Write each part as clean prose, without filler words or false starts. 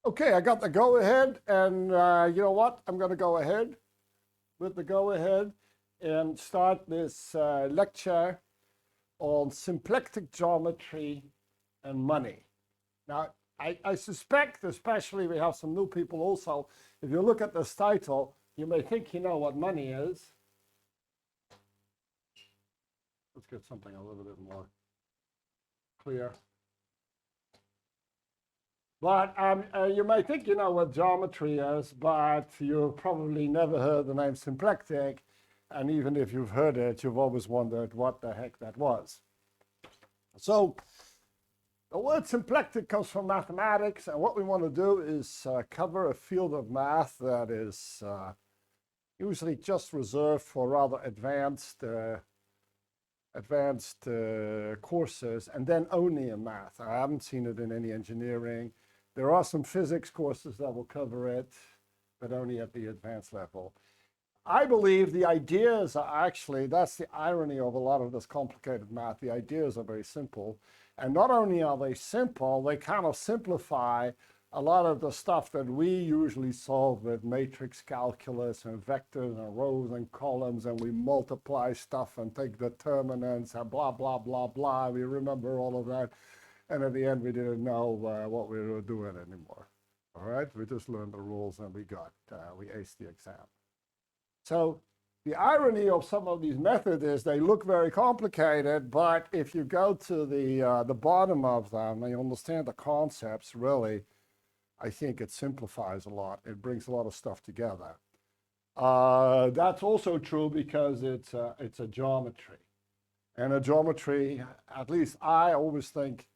Okay, I got the go-ahead, and you know what? I'm going to go ahead with the go-ahead and start this lecture on symplectic geometry and money. Now, I suspect, especially we have some new people also, if you look at this title, you may think you know what money is. Let's get something a little bit more clear. But you may think you know what geometry is, but you've probably never heard the name symplectic. And even if you've heard it, you've always wondered what the heck that was. So the word symplectic comes from mathematics. And what we want to do is cover a field of math that is usually just reserved for rather advanced courses, and then only in math. I haven't seen it in any engineering. There are some physics courses that will cover it, but only at the advanced level. I believe the ideas are actually, that's the irony of a lot of this complicated math. The ideas are very simple. And not only are they simple, they kind of simplify a lot of the stuff that we usually solve with matrix calculus and vectors and rows and columns, and we multiply stuff and take determinants and blah, blah, blah, blah. We remember all of that. And at the end, we didn't know what we were doing anymore. All right, we just learned the rules and we aced the exam. So the irony of some of these methods is they look very complicated, but if you go to the bottom of them and you understand the concepts, really, I think it simplifies a lot. It brings a lot of stuff together. That's also true because it's a geometry. And a geometry, at least I always think,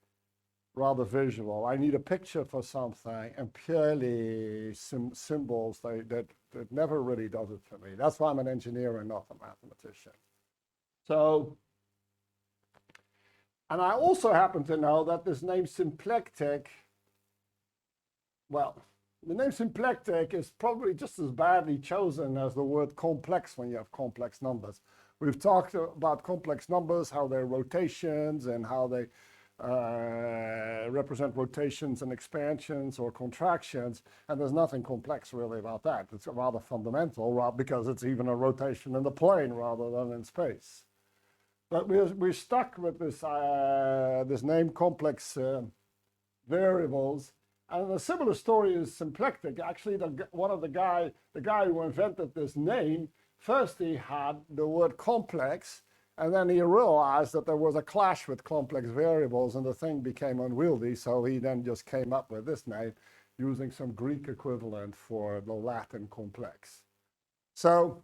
rather visual. I need a picture for something, and purely symbols, that never really does it for me. That's why I'm an engineer and not a mathematician. So, and I also happen to know that this name symplectic, well, the name symplectic is probably just as badly chosen as the word complex when you have complex numbers. We've talked about complex numbers, how they're rotations and how they represent rotations and expansions or contractions, and there's nothing complex really about that. It's rather fundamental, because it's even a rotation in the plane rather than in space. But we're stuck with this name complex variables, and a similar story is symplectic. Actually, the guy who invented this name, first he had the word complex, and then he realized that there was a clash with complex variables and the thing became unwieldy. So he then just came up with this name using some Greek equivalent for the Latin complex. So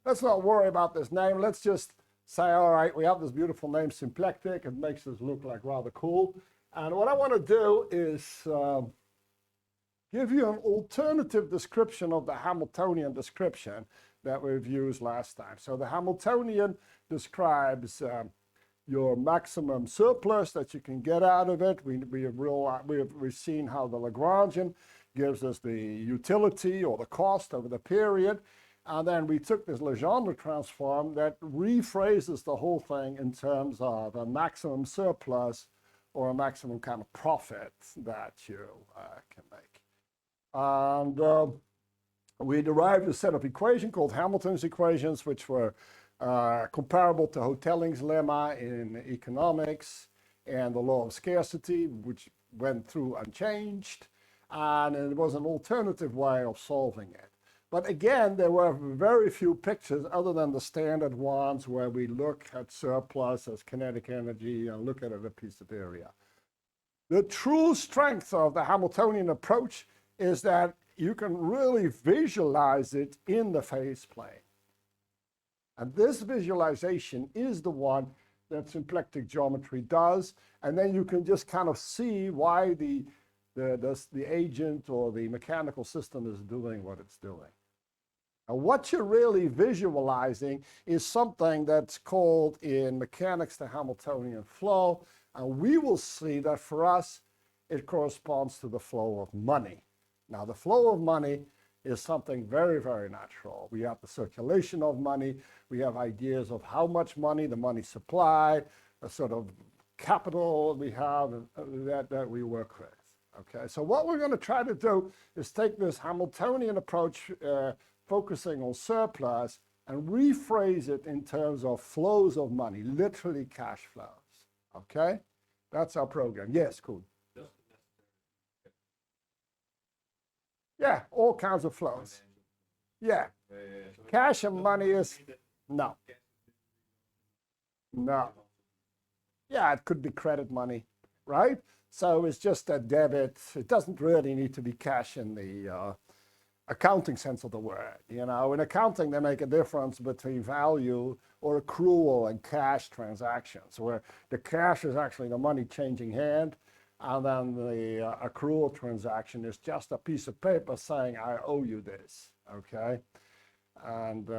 let's not worry about this name. Let's just say, all right, we have this beautiful name symplectic. It makes us look like rather cool. And what I want to do is give you an alternative description of the Hamiltonian description that we've used last time. So the Hamiltonian describes your maximum surplus that you can get out of it. We've seen how the Lagrangian gives us the utility or the cost over the period. And then we took this Legendre transform that rephrases the whole thing in terms of a maximum surplus or a maximum kind of profit that you can make. And we derived a set of equations called Hamilton's equations, which were comparable to Hotelling's lemma in economics and the law of scarcity, which went through unchanged. And it was an alternative way of solving it. But again, there were very few pictures other than the standard ones where we look at surplus as kinetic energy and look at it as a piece of area. The true strength of the Hamiltonian approach is that you can really visualize it in the phase plane. And this visualization is the one that symplectic geometry does. And then you can just kind of see why the agent or the mechanical system is doing what it's doing. And what you're really visualizing is something that's called in mechanics the Hamiltonian flow. And we will see that for us, it corresponds to the flow of money. Now, the flow of money is something very, very natural. We have the circulation of money. We have ideas of how much money, the money supply, a sort of capital we have that we work with. Okay, so what we're going to try to do is take this Hamiltonian approach, focusing on surplus, and rephrase it in terms of flows of money, literally cash flows. Okay, that's our program. Yes, cool. Yeah, all kinds of flows. Yeah, cash and money is, no. No. Yeah, it could be credit money, right? So it's just a debit. It doesn't really need to be cash in the accounting sense of the word. You know, in accounting, they make a difference between value or accrual and cash transactions, where the cash is actually the money changing hand, and then the accrual transaction is just a piece of paper saying, I owe you this, okay? And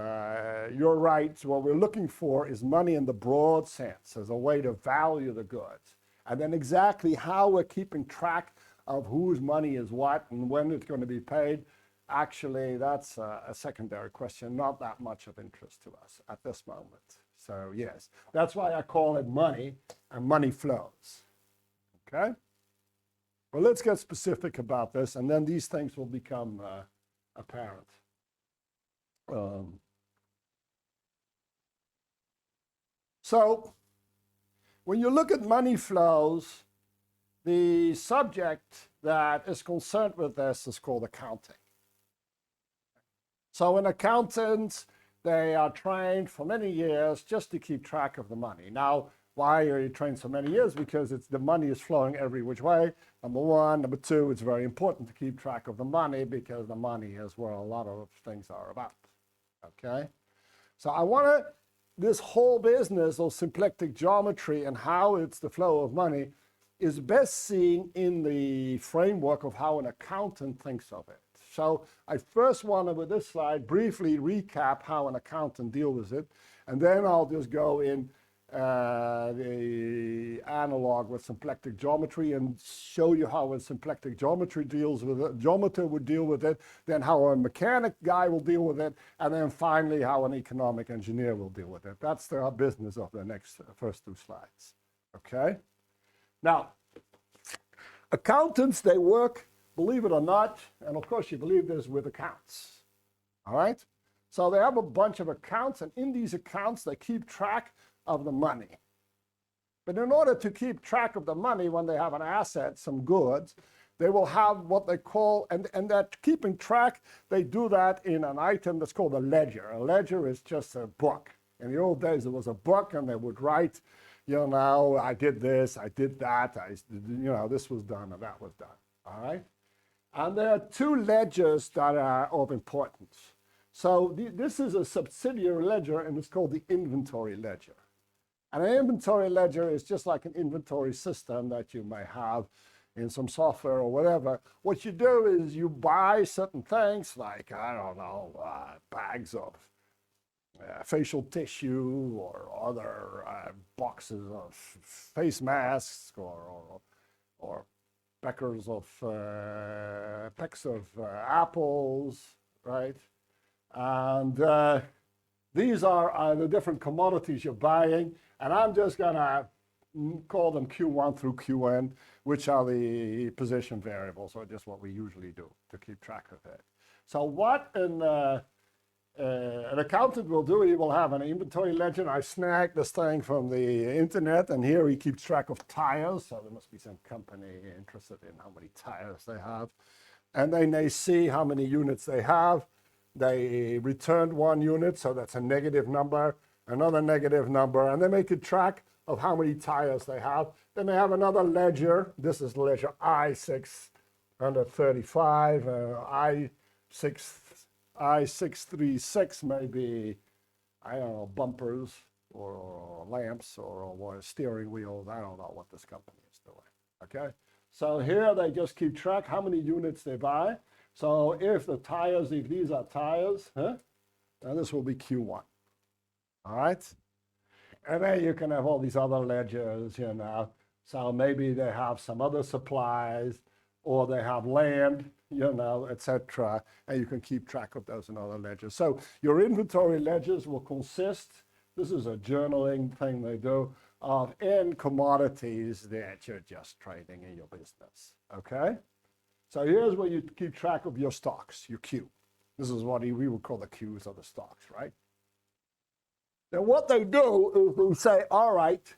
you're right, what we're looking for is money in the broad sense as a way to value the goods. And then exactly how we're keeping track of whose money is what and when it's going to be paid, actually, that's a secondary question, not that much of interest to us at this moment. So yes, that's why I call it money and money flows, okay? Well, let's get specific about this, and then these things will become apparent. So when you look at money flows, the subject that is concerned with this is called accounting. So in accountants, they are trained for many years just to keep track of the money. Now, why are you trained so many years? Because the money is flowing every which way, number one. Number two, it's very important to keep track of the money because the money is where a lot of things are about, okay? So I want to, this whole business of symplectic geometry and how it's the flow of money is best seen in the framework of how an accountant thinks of it. So I first want to, with this slide, briefly recap how an accountant deals with it, and then I'll just go in the analog with symplectic geometry and show you how a symplectic geometry deals with it, geometer would deal with it, then how a mechanic guy will deal with it, and then finally how an economic engineer will deal with it. That's the business of the first two slides, okay? Now, accountants, they work, believe it or not, and of course you believe this, with accounts, all right? So they have a bunch of accounts, and in these accounts, they keep track of the money. But in order to keep track of the money when they have an asset, some goods, they will have what they call, and that keeping track, they do that in an item that's called a ledger. A ledger is just a book. In the old days, it was a book, and they would write, you know, I did this, I did that, you know, this was done and that was done, all right? And there are two ledgers that are of importance. So this is a subsidiary ledger, and it's called the inventory ledger. And an inventory ledger is just like an inventory system that you may have in some software or whatever. What you do is you buy certain things like, I don't know, bags of facial tissue or other boxes of face masks or packs of apples, right? And these are the different commodities you're buying, and I'm just gonna call them Q1 through Qn, which are the position variables, or just what we usually do to keep track of it. So what an accountant will do, he will have an inventory ledger. I snagged this thing from the internet, and here he keeps track of tires, so there must be some company interested in how many tires they have. And then they see how many units they have. They returned 1 unit, so that's a negative number, another negative number, and they make a track of how many tires they have. Then they have another ledger. This is ledger I635, I636 maybe, I don't know, bumpers or lamps or steering wheels. I don't know what this company is doing, okay? So here they just keep track how many units they buy. So if these are tires, then this will be Q1, all right? And then you can have all these other ledgers, you know. So maybe they have some other supplies, or they have land, you know, etc. And you can keep track of those in other ledgers. So your inventory ledgers will consist, this is a journaling thing they do, of in commodities that you're just trading in your business, okay? So here's where you keep track of your stocks, your Q. This is what we would call the Qs of the stocks, right? Then what they do is they say, all right,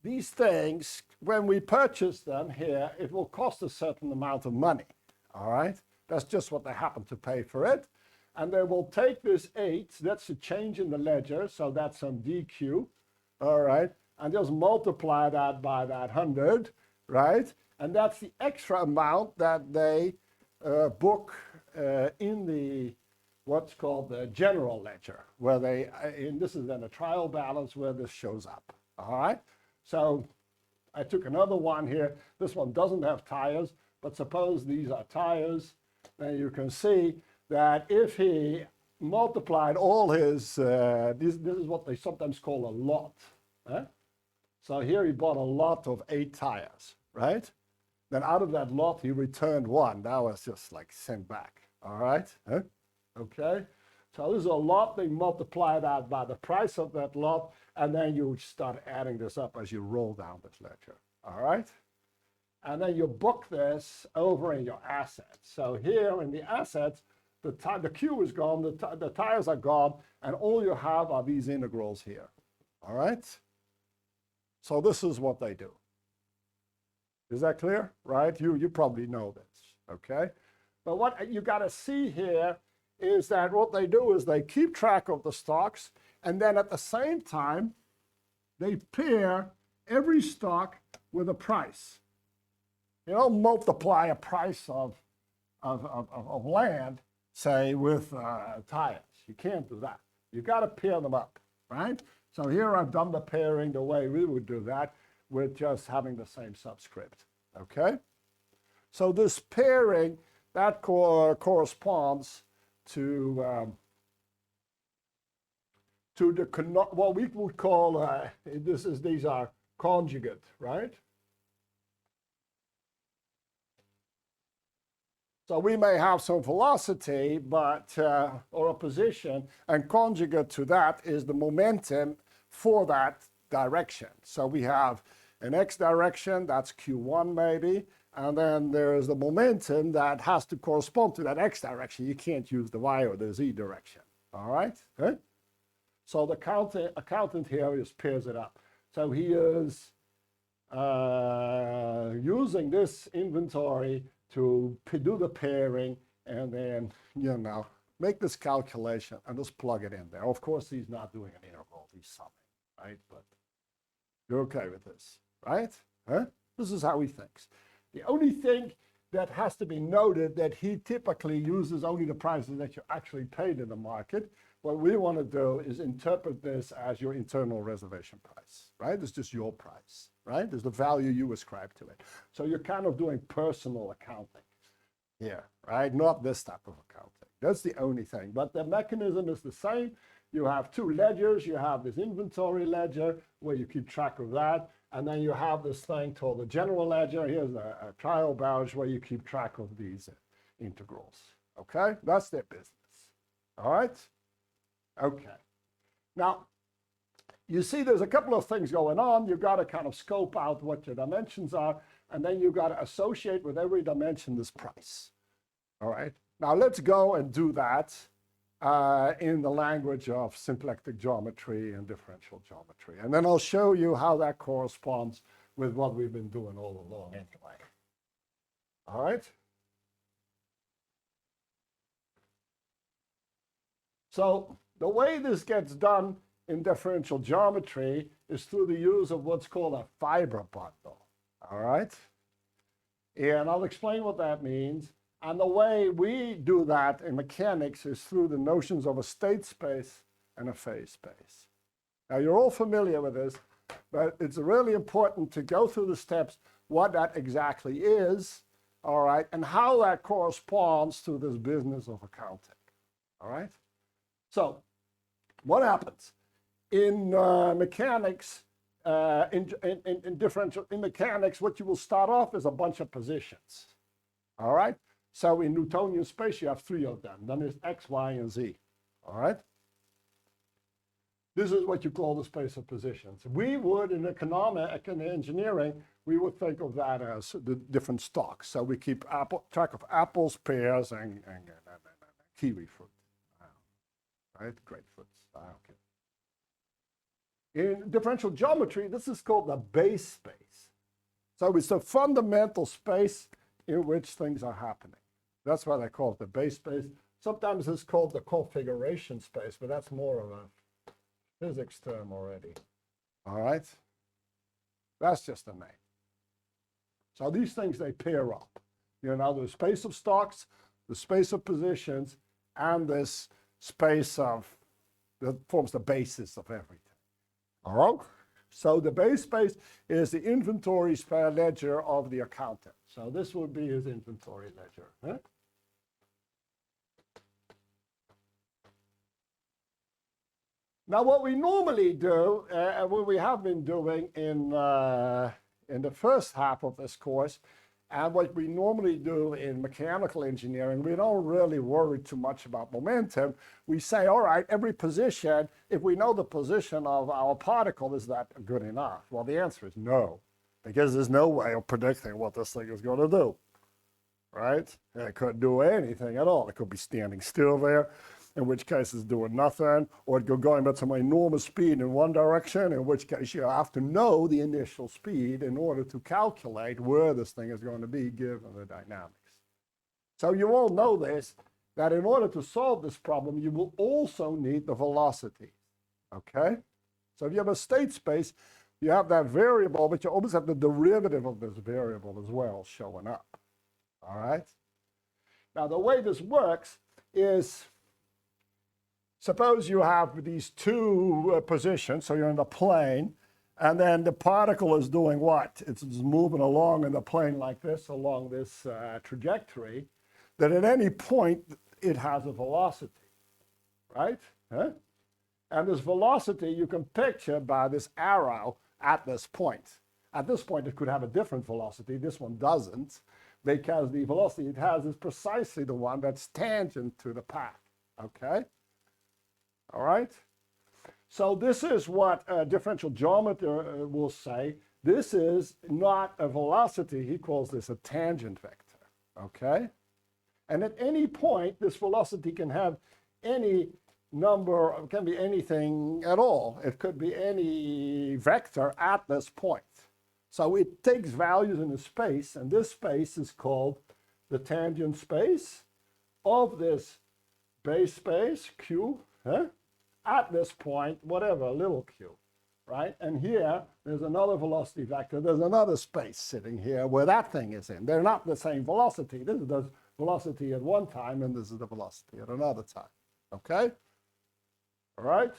these things, when we purchase them here, it will cost a certain amount of money, all right? That's just what they happen to pay for it. And they will take this 8, that's a change in the ledger, so that's some DQ, all right? And just multiply that by that 100, right? And that's the extra amount that they book in the what's called the general ledger, where they, and this is then a trial balance where this shows up, all right? So I took another one here. This one doesn't have tires, but suppose these are tires, then you can see that if he multiplied all his, this is what they sometimes call a lot. So here he bought a lot of 8 tires, right? Then out of that lot, he returned 1. That was just like sent back, all right? Okay, so this is a lot. They multiply that by the price of that lot, and then you start adding this up as you roll down this ledger, all right? And then you book this over in your assets. So here in the assets, the Q is gone, the tires are gone, and all you have are these integrals here, all right? So this is what they do. Is that clear, right? You probably know this, okay? But what you got to see here is that what they do is they keep track of the stocks, and then at the same time, they pair every stock with a price. You don't multiply a price of land, say, with tires. You can't do that. You got to pair them up, right? So here I've done the pairing the way we would do that, with just having the same subscript, okay? So this pairing, that corresponds to the what we would call these are conjugate, right? So we may have some velocity, but or a position, and conjugate to that is the momentum for that direction. So we have an x direction, that's q1 maybe, and then there's the momentum that has to correspond to that x direction. You can't use the y or the z direction, all right? Okay? So the accountant here just pairs it up. So he is using this inventory to do the pairing and then, you know, make this calculation and just plug it in there. Of course, he's not doing an integral, he's summing, right? But you're okay with this, right? Huh? This is how he thinks. The only thing that has to be noted that he typically uses only the prices that you actually paid in the market. What we want to do is interpret this as your internal reservation price, right? It's just your price, right? It's the value you ascribe to it. So you're kind of doing personal accounting here, right? Not this type of accounting. That's the only thing. But the mechanism is the same. You have 2 ledgers. You have this inventory ledger where you keep track of that. And then you have this thing called the general ledger. Here's a trial balance where you keep track of these integrals. Okay? That's their business. All right? Okay. Now, you see there's a couple of things going on. You've got to kind of scope out what your dimensions are, and then you've got to associate with every dimension this price. All right? Now, let's go and do that in the language of symplectic geometry and differential geometry. And then I'll show you how that corresponds with what we've been doing all along anyway. All right? So the way this gets done in differential geometry is through the use of what's called a fiber bundle. All right? And I'll explain what that means. And the way we do that in mechanics is through the notions of a state space and a phase space. Now, you're all familiar with this, but it's really important to go through the steps, what that exactly is, all right, and how that corresponds to this business of accounting, all right? So what happens? In mechanics, in mechanics, what you will start off is a bunch of positions, all right? So in Newtonian space, you have 3 of them. Then there's X, Y, and Z, all right? This is what you call the space of positions. We would, in economic and engineering, we would think of that as the different stocks. So we keep track of apples, pears, and kiwi fruit. Right? Grapefruits. Okay. In differential geometry, this is called the base space. So it's the fundamental space in which things are happening. That's why they call it the base space. Sometimes it's called the configuration space, but that's more of a physics term already. All right? That's just a name. So these things, they pair up. You know, the space of stocks, the space of positions, and this space of, that forms the basis of everything. All right? So the base space is the inventory ledger of the accountant. So this would be his inventory ledger. Huh? Now, what we normally do, and what we have been doing in the first half of this course, and what we normally do in mechanical engineering, we don't really worry too much about momentum. We say, all right, every position, if we know the position of our particle, is that good enough? Well, the answer is no, because there's no way of predicting what this thing is going to do, right? It couldn't do anything at all. It could be standing still there, in which case it's doing nothing, or it could go going at some enormous speed in one direction, in which case you have to know the initial speed in order to calculate where this thing is going to be given the dynamics. So you all know this, that in order to solve this problem, you will also need the velocity, okay? So if you have a state space, you have that variable, but you always have the derivative of this variable as well showing up, all right? Now, the way this works is, suppose you have these two positions, so you're in the plane, and then the particle is doing what? It's moving along in the plane like this, along this trajectory, that at any point it has a velocity, right? Huh? And this velocity you can picture by this arrow at this point. At this point, it could have a different velocity. This one doesn't, because the velocity it has is precisely the one that's tangent to the path, okay? All right? So this is what a differential geometer will say. This is not a velocity. He calls this a tangent vector, okay? And at any point, this velocity can have any number, it can be anything at all. It could be any vector at this point. So it takes values in a space, and this space is called the tangent space of this base space, Q, huh? At this point, whatever, little q, right? And here, there's another velocity vector. There's another space sitting here where that thing is in. They're not the same velocity. This is the velocity at one time, and this is the velocity at another time, okay? All right?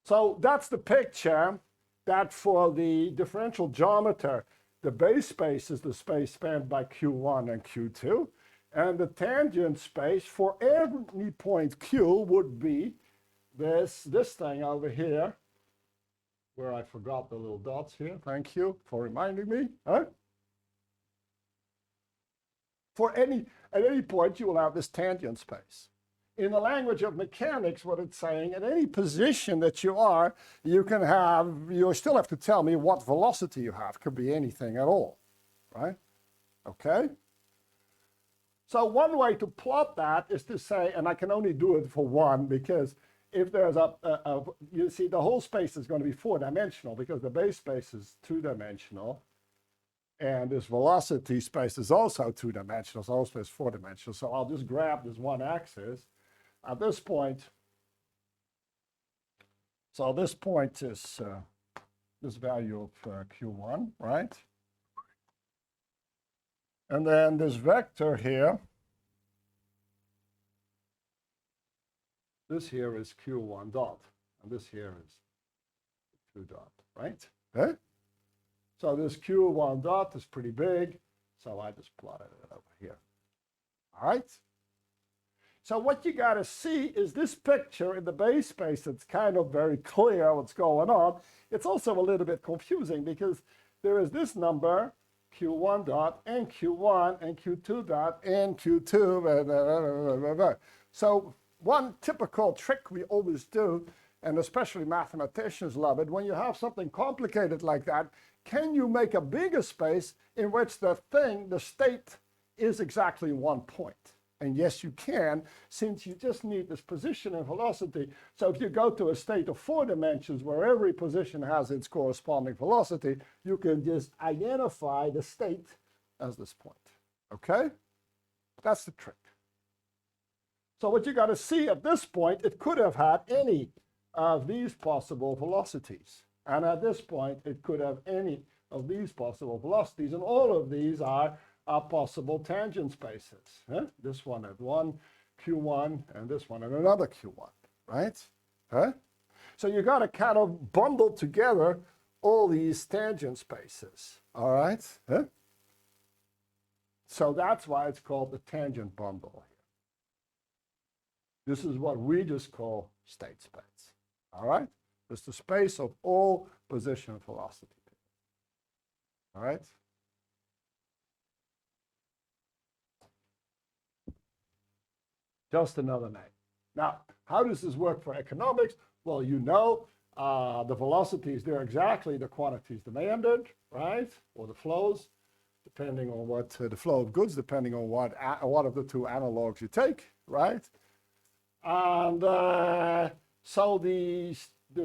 So that's the picture that for the differential geometer, the base space is the space spanned by Q1 and Q2. And the tangent space for any point Q would be this thing over here, where I forgot the little dots here. Thank you for reminding me. Huh? At any point, you will have this tangent space. In the language of mechanics, what it's saying, at any position that you are, you still have to tell me what velocity you have. Could be anything at all, right? Okay? So one way to plot that is to say, and I can only do it for one, because if there's you see the whole space is going to be four-dimensional, because the base space is two-dimensional, and this velocity space is also two-dimensional, so the whole space is four-dimensional. So I'll just grab this one axis. At this point, so this point is this value of Q1, right? And then this vector here, this here is Q1 dot, and this here is 2 dot, right? Okay? So this Q1 dot is pretty big, so I just plotted it over here. All right? So what you got to see is this picture in the base space. It's kind of very clear what's going on. It's also a little bit confusing because there is this number, Q1 dot, and Q1, and Q2 dot, and Q2, so one typical trick we always do, and especially mathematicians love it, when you have something complicated like that, can you make a bigger space in which the state is exactly 1 point? And yes, you can, since you just need this position and velocity. So if you go to a state of 4 dimensions where every position has its corresponding velocity, you can just identify the state as this point. Okay? That's the trick. So what you got to see at this point, it could have had any of these possible velocities. And at this point, it could have any of these possible velocities. And all of these are possible tangent spaces. Huh? This one at 1 q1 and this one at another q1, right? Huh? So you got to kind of bundle together all these tangent spaces, all right? Huh? So that's why it's called the tangent bundle. This is what we just call state space, all right? It's the space of all position and velocity, all right? Just another name. Now, how does this work for economics? Well, you know the velocities, they're exactly the quantities demanded, right? Or the flows, depending on what the flow of goods, depending on what of the two analogs you take, right? And so the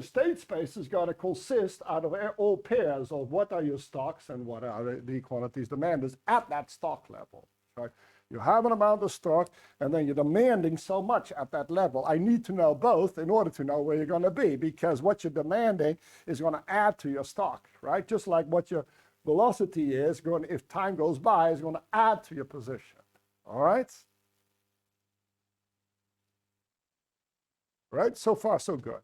state space is going to consist out of all pairs of what are your stocks and what are the quantities demanded at that stock level, right? You have an amount of stock, and then you're demanding so much at that level. I need to know both in order to know where you're going to be, because what you're demanding is going to add to your stock, right? Just like what your velocity is going, if time goes by, is going to add to your position. All right? Right? So far, so good.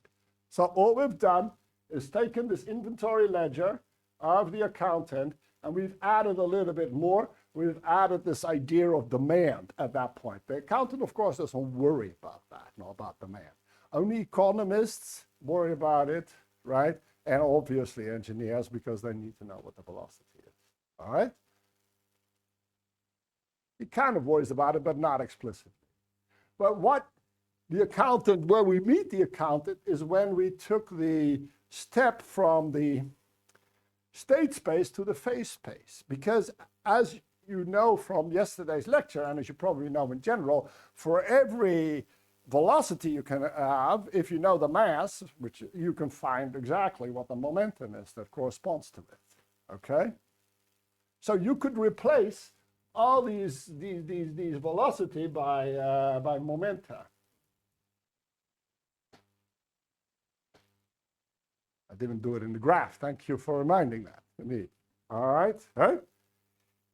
So all we've done is taken this inventory ledger of the accountant, and we've added a little bit more. We've added this idea of demand at that point. The accountant, of course, doesn't worry about that, not about demand. Only economists worry about it, right? And obviously engineers, because they need to know what the velocity is, all right? He kind of worries about it, but not explicitly. But what the accountant, where we meet the accountant, is when we took the step from the state space to the phase space. Because as you know from yesterday's lecture, and as you probably know in general, for every velocity you can have, if you know the mass, which you can find exactly what the momentum is that corresponds to it, okay? So you could replace all these velocity by momenta. I didn't do it in the graph. Thank you for reminding that to me. All right, huh?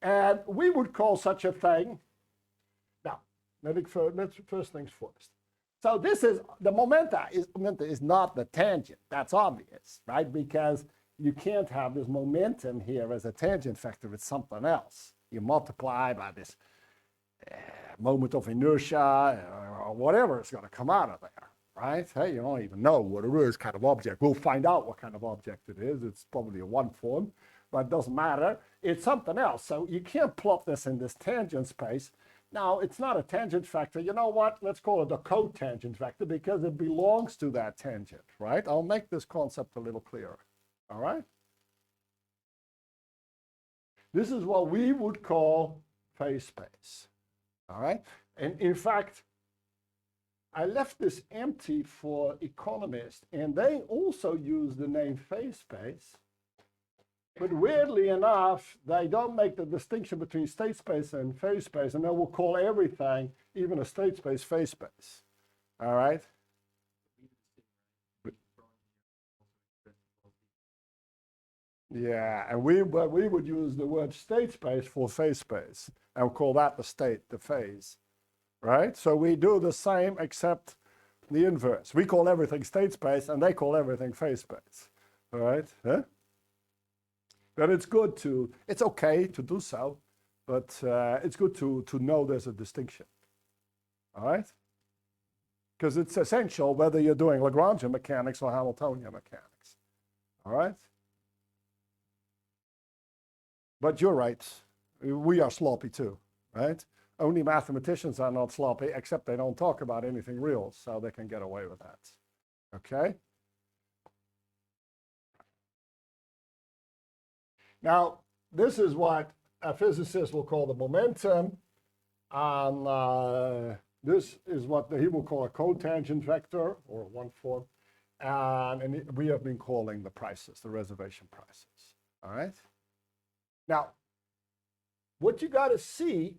And we would call such a thing, now, let's first things first. So this is, the momenta is not the tangent. That's obvious, right? Because you can't have this momentum here as a tangent vector. It's something else. You multiply by this moment of inertia or whatever is going to come out of there, right? Hey, you don't even know what it is, kind of object. We'll find out what kind of object it is. It's probably a one form, but it doesn't matter. It's something else. So you can't plot this in this tangent space. Now, it's not a tangent vector. You know what? Let's call it a cotangent vector because it belongs to that tangent, right? I'll make this concept a little clearer, all right? This is what we would call phase space, all right? And in fact, I left this empty for economists, and they also use the name phase space. But weirdly enough, they don't make the distinction between state space and phase space, and they will call everything, even a state space, phase space. All right? Yeah, and we would use the word state space for phase space, and call that the state, the phase. Right? So we do the same, except the inverse. We call everything state space, and they call everything phase space. All right? Huh? But it's good to, it's okay to do so, but it's good to know there's a distinction, all right? Because it's essential whether you're doing Lagrangian mechanics or Hamiltonian mechanics, all right? But you're right, we are sloppy too, right? Only mathematicians are not sloppy, except they don't talk about anything real, so they can get away with that. Okay? Now, this is what a physicist will call the momentum, and this is what he will call a cotangent vector, or one form, and we have been calling the prices, the reservation prices. All right? Now, what you got to see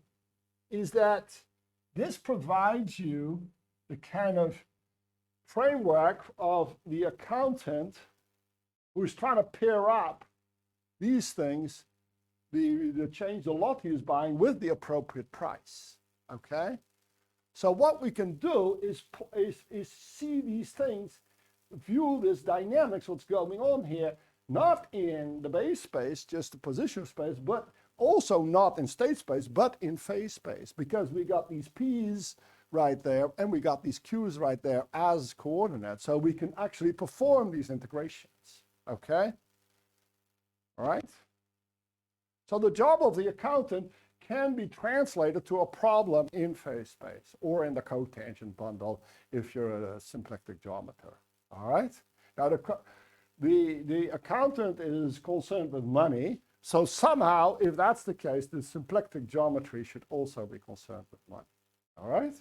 is that this provides you the kind of framework of the accountant who's trying to pair up these things, the change the lot he's buying with the appropriate price. Okay? So what we can do is see these things, view this dynamics, what's going on here, not in the base space, just the position space, but also not in state space, but in phase space, because we got these P's right there, and we got these Q's right there as coordinates, so we can actually perform these integrations, okay? All right? So the job of the accountant can be translated to a problem in phase space, or in the cotangent bundle, if you're a symplectic geometer, all right? Now, the accountant is concerned with money, so somehow, if that's the case, the symplectic geometry should also be concerned with money. All right?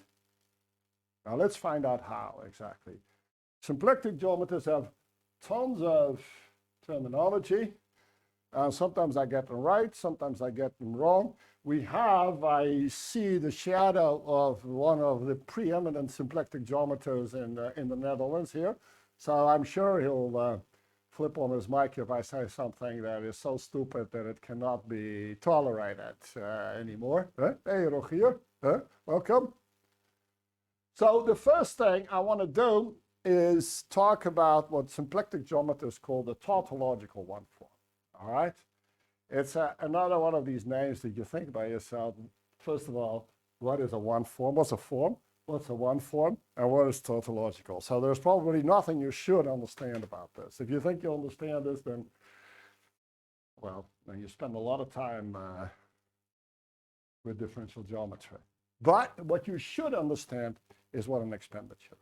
Now let's find out how exactly. Symplectic geometers have tons of terminology. Sometimes I get them right, sometimes I get them wrong. I see the shadow of one of the preeminent symplectic geometers in the Netherlands here. So I'm sure he'll flip on his mic if I say something that is so stupid that it cannot be tolerated anymore. Hey, Rogier, welcome. So the first thing I want to do is talk about what symplectic geometers call the tautological one form. All right? It's another one of these names that you think by yourself. First of all, what is a one form? What's a form? What's a one form? And what is tautological? So there's probably nothing you should understand about this. If you think you understand this, then, well, then you spend a lot of time with differential geometry. But what you should understand is what an expenditure is.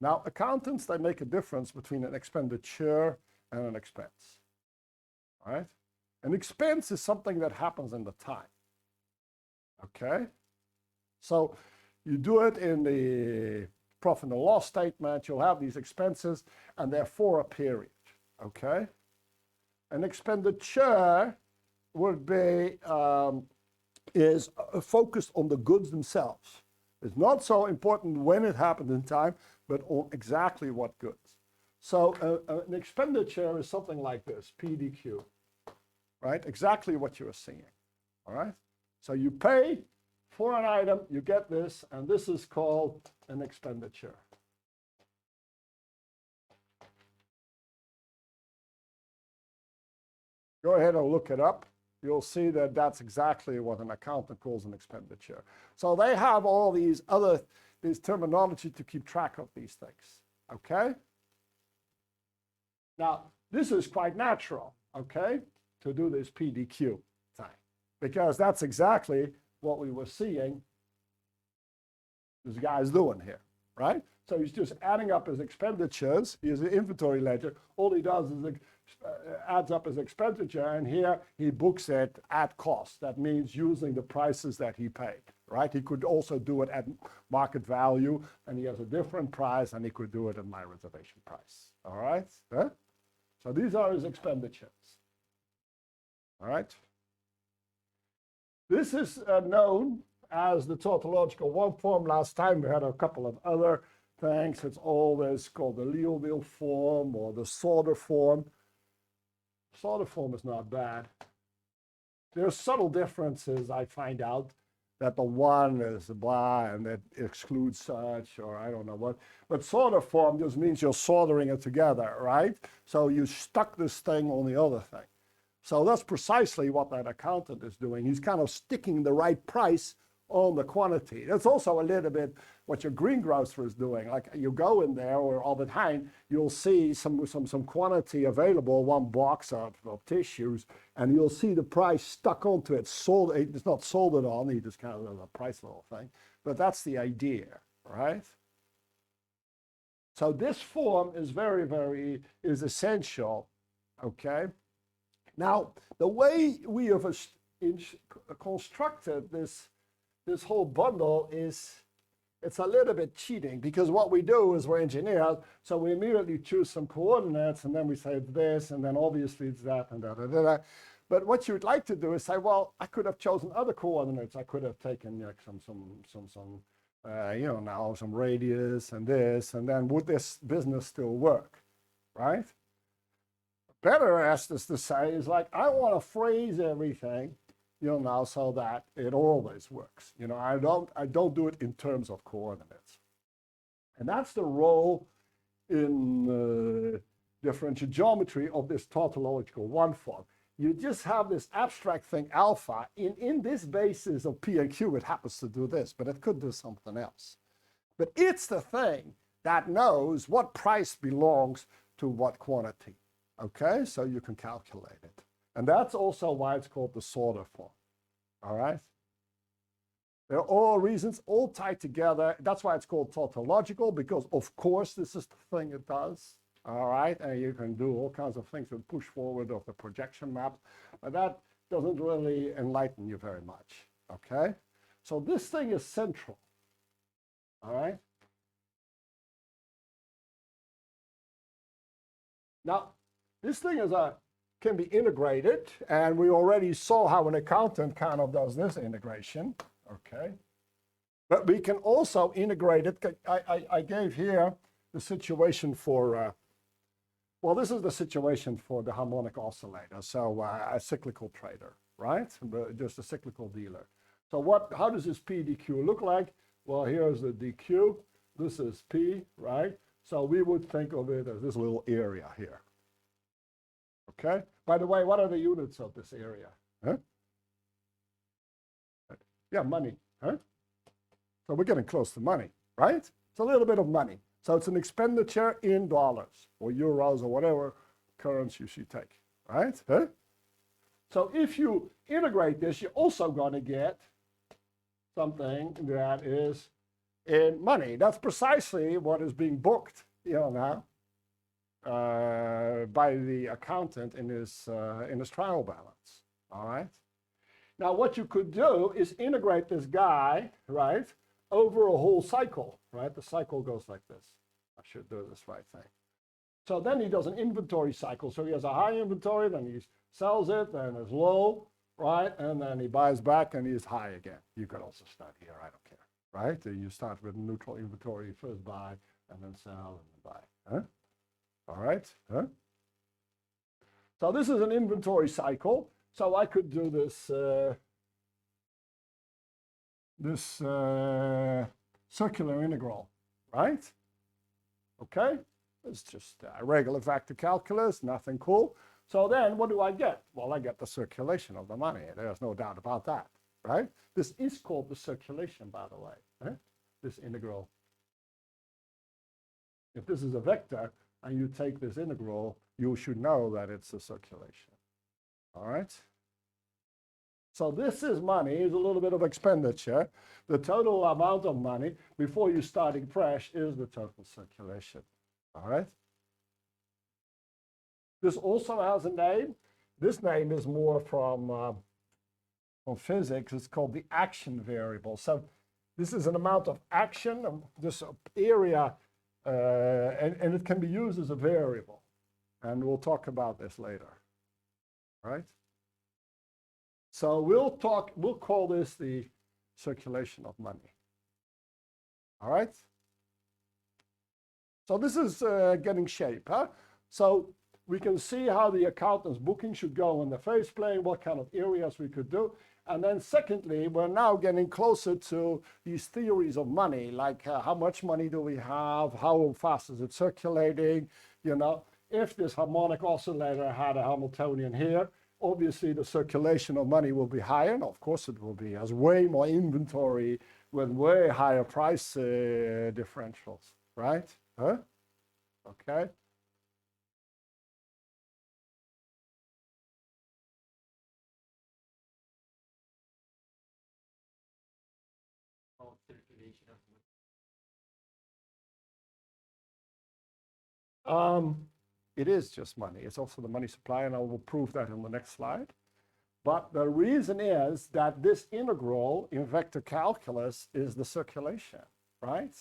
Now, accountants, they make a difference between an expenditure and an expense. All right? An expense is something that happens in the time. Okay? So you do it in the profit and loss statement, you'll have these expenses, and they're for a period. Okay? An expenditure would be is focused on the goods themselves. It's not so important when it happened in time, but on exactly what goods. So an expenditure is something like this, PDQ, right? Exactly what you're seeing, all right? So you pay for an item, you get this, and this is called an expenditure. Go ahead and look it up. You'll see that that's exactly what an accountant calls an expenditure. So they have all these terminology to keep track of these things, okay? Now, this is quite natural, okay, to do this PDQ thing, because that's exactly what we were seeing this guy's doing here, right? So he's just adding up his expenditures. He has an inventory ledger. All he does is adds up his expenditure, and here he books it at cost. That means using the prices that he paid, right? He could also do it at market value, and he has a different price, and he could do it at my reservation price, all right? Huh? So these are his expenditures, all right? This is known as the tautological one form. Last time we had a couple of other things. It's always called the Liouville form or the Sauder form. Sauder form is not bad. There are subtle differences, I find out, that the one is blah and that excludes such, or I don't know what. But Sauder form just means you're soldering it together, right? So you stuck this thing on the other thing. So that's precisely what that accountant is doing. He's kind of sticking the right price on the quantity. That's also a little bit what your greengrocer is doing. Like you go in there, or Albert Heijn, you'll see some quantity available, one box of tissues, and you'll see the price stuck onto it. It's not soldiered on, he just kind of does a price little thing. But that's the idea, right? So this form is is essential, okay? Now, the way we have constructed this whole bundle it's a little bit cheating, because what we do is we're engineers, so we immediately choose some coordinates, and then we say it's this, and then obviously it's that, and da. But what you'd like to do is say, well, I could have chosen other coordinates. I could have taken like some radius and this, and then would this business still work, right? Better asked us to say is like, I want to phrase everything, so that it always works. I don't do it in terms of coordinates. And that's the role in differential geometry of this tautological one form. You just have this abstract thing alpha. In this basis of P and Q, it happens to do this, but it could do something else. But it's the thing that knows what price belongs to what quantity. Okay, so you can calculate it. And that's also why it's called the sorter form. All right? They're all reasons, all tied together. That's why it's called tautological, because of course this is the thing it does. All right, and you can do all kinds of things with push forward of the projection maps, but that doesn't really enlighten you very much. Okay? So this thing is central. All right? Now, this thing can be integrated, and we already saw how an accountant kind of does this integration, okay? But we can also integrate it. I gave here the situation for, well, this is the situation for the harmonic oscillator, so a cyclical trader, right? Just a cyclical dealer. So how does this P dq look like? Well, here's the dq. This is P, right? So we would think of it as this little area here. Okay? By the way, what are the units of this area? Huh? Yeah, money. Huh? So we're getting close to money, right? It's a little bit of money. So it's an expenditure in dollars or euros or whatever currency you take, right? Huh? So if you integrate this, you're also going to get something that is in money. That's precisely what is being booked, now. By the accountant in his trial balance, all right? Now, what you could do is integrate this guy, right, over a whole cycle, right? The cycle goes like this. I should do this right thing. So then he does an inventory cycle. So he has a high inventory, then he sells it, then it's low, right? And then he buys back and he's high again. You could also start here, I don't care, right? You start with neutral inventory, first buy, and then sell, and then buy, huh? All right, huh? So this is an inventory cycle. So I could do this circular integral, right? Okay, it's just a regular vector calculus, nothing cool. So then what do I get? Well, I get the circulation of the money. There's no doubt about that, right? This is called the circulation, by the way, huh? This integral. If this is a vector, and you take this integral, you should know that it's a circulation. All right? So this is money, is a little bit of expenditure. The total amount of money before you starting fresh is the total circulation. All right? This also has a name. This name is more from physics. It's called the action variable. So this is an amount of action, this area, and it can be used as a variable. And we'll talk about this later, right? So we'll call this the circulation of money. All right? So this is getting shape, huh? So we can see how the accountant's booking should go in the phase plane, what kind of areas we could do. And then secondly, we're now getting closer to these theories of money, like how much money do we have, how fast is it circulating, If this harmonic oscillator had a Hamiltonian here, obviously the circulation of money will be higher, and of course it will be. It has way more inventory with way higher price differentials, right? Huh? Okay. It is just money. It's also the money supply, and I will prove that in the next slide. But the reason is that this integral in vector calculus is the circulation, right?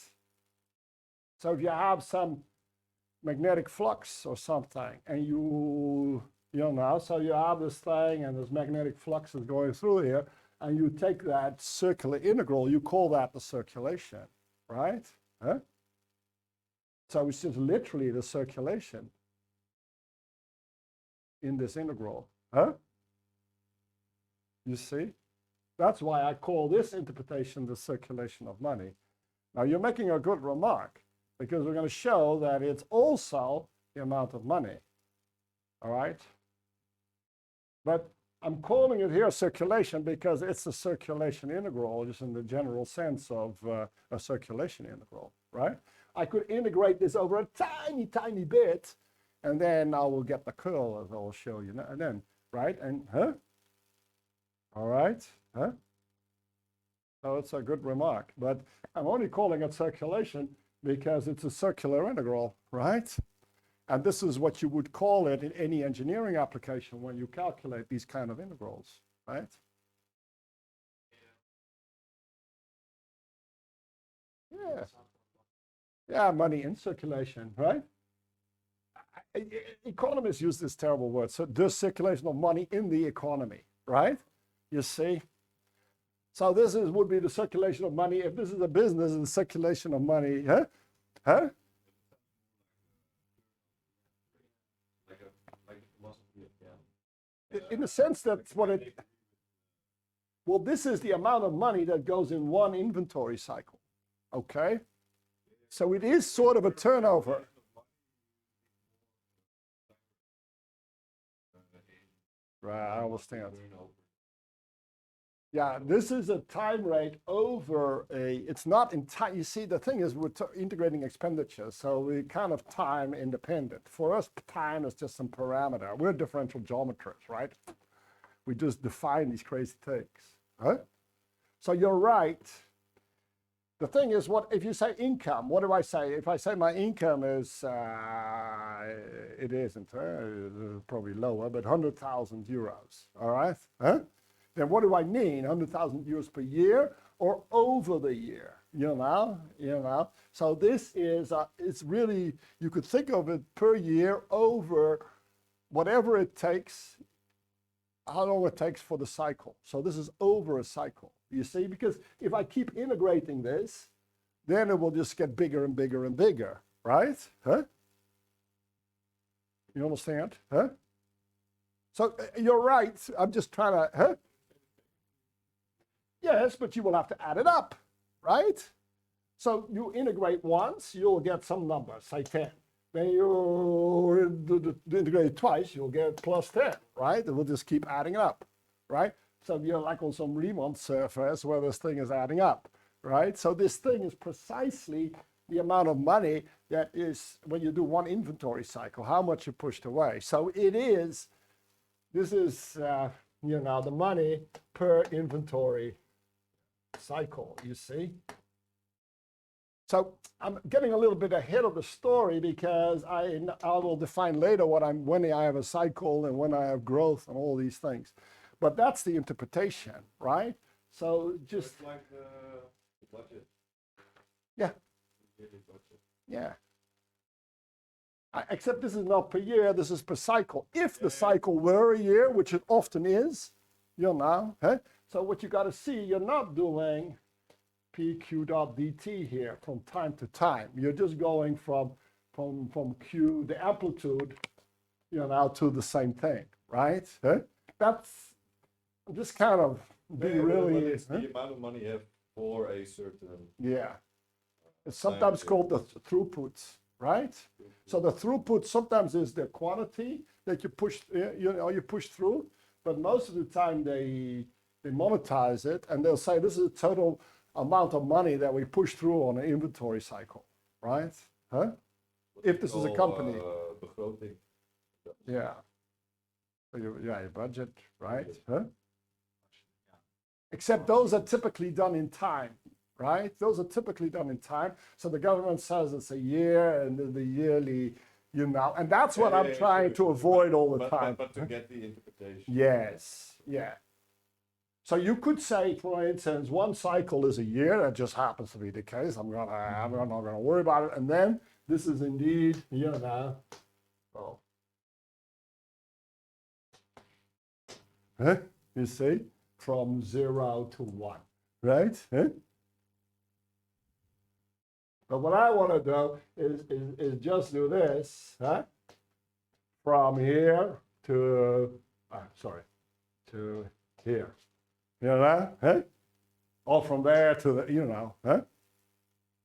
So if you have some magnetic flux or something, and you know, so you have this thing, and this magnetic flux is going through here, and you take that circular integral, you call that the circulation, right? Huh? So it's just literally the circulation in this integral, huh? You see? That's why I call this interpretation the circulation of money. Now you're making a good remark, because we're going to show that it's also the amount of money, all right? But I'm calling it here circulation because it's a circulation integral, just in the general sense of a circulation integral, right? I could integrate this over a tiny, tiny bit, and then I will get the curl, as I will show you, and then, right? And, huh? All right, huh? So it's a good remark, but I'm only calling it circulation because it's a circular integral, right? And this is what you would call it in any engineering application when you calculate these kind of integrals, right? Yeah. Yeah, money in circulation, right? Economists use this terrible word. So there's circulation of money in the economy, right? You see? So this would be the circulation of money. If this is a business, the circulation of money, huh? Huh? In the sense that's what it, well, this is the amount of money that goes in one inventory cycle, okay? So it is sort of a turnover. Right, I understand. Yeah, this is a time rate over a, it's not in time. You see, the thing is we're integrating expenditures, so we kind of time independent. For us, time is just some parameter. We're differential geometers, right? We just define these crazy things, huh? So you're right. The thing is, what if you say income, what do I say? If I say my income is, it isn't, probably lower, but 100,000 euros, all right? Huh? Then what do I mean? 100,000 euros per year or over the year? You know. So this is, it's really, you could think of it per year over whatever it takes, how long it takes for the cycle. So this is over a cycle, you see? Because if I keep integrating this, then it will just get bigger and bigger and bigger, right? Huh? You understand? Huh? So you're right. I'm just trying to, huh? Yes, but you will have to add it up, right? So you integrate once, you'll get some number, say 10. Then you integrate twice, you'll get plus 10, right? It will just keep adding up, right? So you're like on some Riemann surface where this thing is adding up, right? So this thing is precisely the amount of money that is, when you do one inventory cycle, how much you pushed away. So it is, this is, you know, the money per inventory cycle, you see? So I'm getting a little bit ahead of the story because I will define later what when I have a cycle and when I have growth and all these things. But that's the interpretation, right? So just it's like the budget. Yeah. Yeah. Except this is not per year, this is per cycle. If the cycle were a year, which it often is, you know, huh? So what you got to see, you're not doing PQ dot dt here from time to time. You're just going from Q, the amplitude, you know, to the same thing, right? Huh? That's just kind of really. It's the amount of money you have for a certain. Yeah. It's sometimes called the throughput, right? So the throughput sometimes is the quantity that you push, you push through. but most of the time they monetize it, and they'll say this is the total amount of money that we push through on an inventory cycle, right? Huh? If this is a company. Begroting. Yeah. Your budget, right? Huh? Except those are typically done in time, right? Those are typically done in time. So the government says it's a year and the yearly, and that's what I'm trying to avoid all the time. But to get the interpretation. Yes, yeah. So you could say, for instance, one cycle is a year. That just happens to be the case. I'm not gonna worry about it. And then this is indeed, oh. Huh? You see, from 0 to 1, right? Huh? But what I want to do is just do this, huh? From here to, to here. You know, huh? Or from there to the, huh?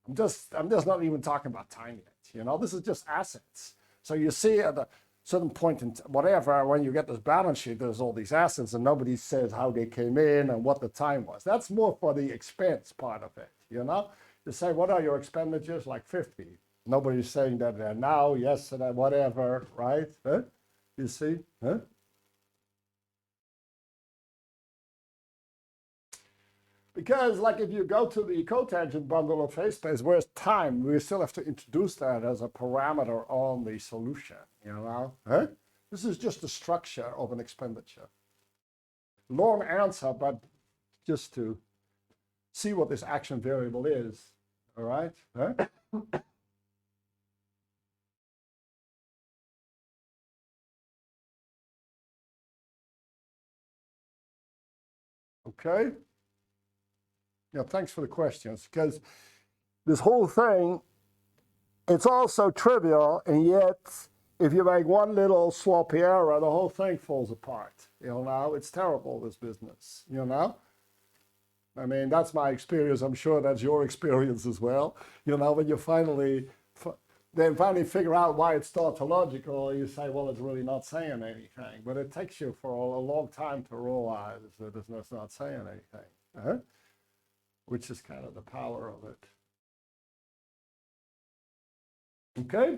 I'm just not even talking about time yet. This is just assets. So you see at a certain point in whatever, when you get this balance sheet, there's all these assets, and nobody says how they came in and what the time was. That's more for the expense part of it. You say, what are your expenditures? Like 50. Nobody's saying that they're now, yesterday, whatever, right? Huh? You see? Huh? Because, like, if you go to the cotangent bundle of phase space, where's time? We still have to introduce that as a parameter on the solution, Huh? This is just the structure of an expenditure. Long answer, but just to see what this action variable is, all right? Huh? Okay. Yeah, thanks for the questions, because this whole thing, it's all so trivial, and yet if you make one little sloppy error, the whole thing falls apart. It's terrible, this business, I mean, that's my experience. I'm sure that's your experience as well. When you finally figure out why it's tautological, you say, well, it's really not saying anything. But it takes you for a long time to realize that it's not saying anything, which is kind of the power of it. Okay?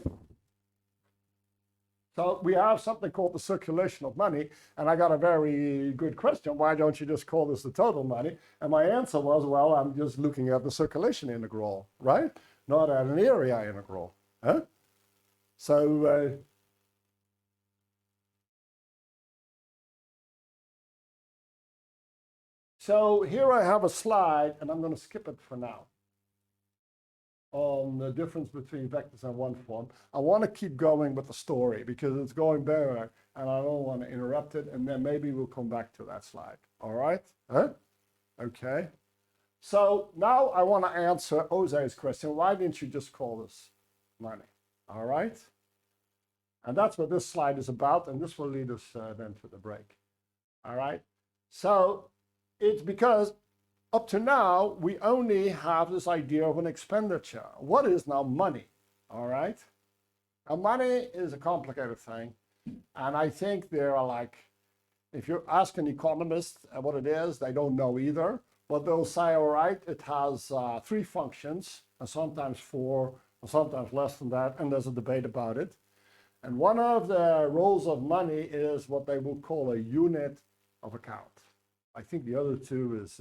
So we have something called the circulation of money, and I got a very good question. Why don't you just call this the total money? And my answer was, well, I'm just looking at the circulation integral, right? Not at an area integral. Huh? So here I have a slide, and I'm going to skip it for now, on the difference between vectors and one form. I want to keep going with the story because it's going better, and I don't want to interrupt it, and then maybe we'll come back to that slide. All right? Huh? Okay. So now I want to answer Jose's question. Why didn't you just call this money? All right? And that's what this slide is about, and this will lead us then to the break. All right? So it's because up to now, we only have this idea of an expenditure. What is now money? All right? Now, money is a complicated thing. And I think there are, like, if you ask an economist what it is, they don't know either. But they'll say, all right, it has 3 functions, and sometimes 4, or sometimes less than that, and there's a debate about it. And one of the roles of money is what they would call a unit of account. I think the other 2 is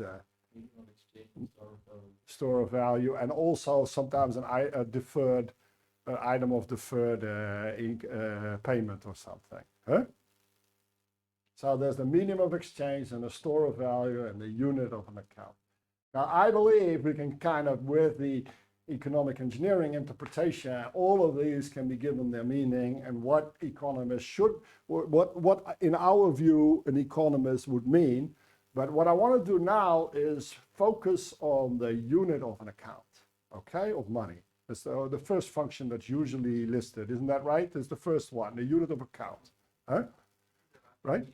store of value, and also sometimes a deferred item of deferred payment or something. Huh? So there's the medium of exchange and the store of value and the unit of an account. Now, I believe we can kind of, with the economic engineering interpretation, all of these can be given their meaning and what economists should, what in our view an economist would mean. But what I want to do now is focus on the unit of an account, okay, of money. It's the first function that's usually listed, isn't that right? It's the first one, the unit of account, huh? Right?